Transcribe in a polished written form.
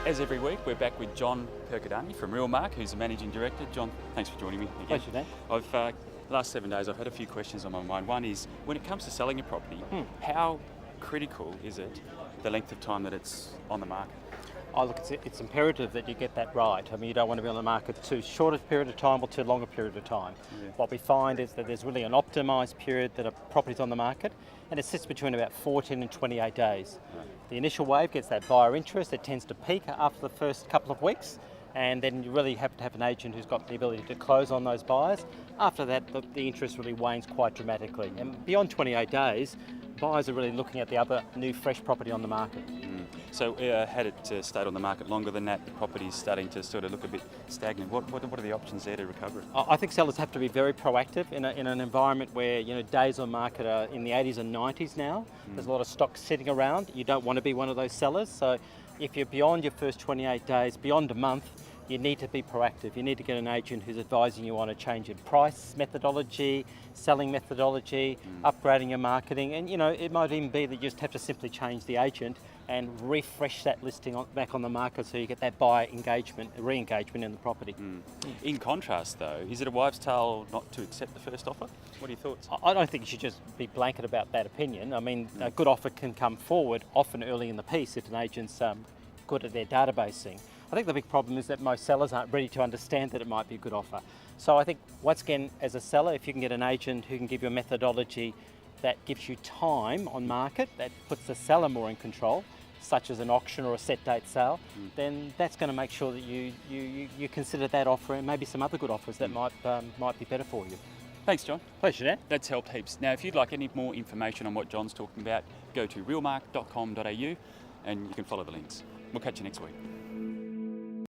As every week, we're back with John Percudani from Realmark, who's the Managing Director. John, thanks for joining me again. Pleasure, Dan. The last 7 days, I've had a few questions on my mind. One is, when it comes to selling a property, how critical is it the length of time that it's on the market? Oh, look, it's imperative that you get that right. I mean, you don't want to be on the market too short a period of time or too long a period of time. Yeah. What we find is that there's really an optimised period that a property's on the market, and it sits between about 14 and 28 days. Right. The initial wave gets that buyer interest. It tends to peak after the first couple of weeks, and then you really have to have an agent who's got the ability to close on those buyers. After that, the interest really wanes quite dramatically. And beyond 28 days, buyers are really looking at the other new fresh property on the market. So had it stayed on the market longer than that, the property's starting to sort of look a bit stagnant. What are the options there to recover it? I think sellers have to be very proactive in an environment where days on market are in the 80s and 90s now. There's a lot of stock sitting around. You don't want to be one of those sellers. So if you're beyond your first 28 days, beyond a month, you need to be proactive. You need to get an agent who's advising you on a change in price methodology, selling methodology, upgrading your marketing, and it might even be that you just have to simply change the agent and refresh that listing back on the market so you get that buyer engagement, re-engagement in the property. In contrast though, is it a wives' tale not to accept the first offer? What are your thoughts? I don't think you should just be blanket about that opinion. I mean, a good offer can come forward often early in the piece if an agent's good at their databasing. I think the big problem is that most sellers aren't ready to understand that it might be a good offer. So I think, once again, as a seller, if you can get an agent who can give you a methodology that gives you time on market, that puts the seller more in control, such as an auction or a set date sale, then that's going to make sure that you consider that offer and maybe some other good offers that might be better for you. Thanks, John. Pleasure, Dan. That's helped heaps. Now, if you'd like any more information on what John's talking about, go to realmark.com.au and you can follow the links. We'll catch you next week.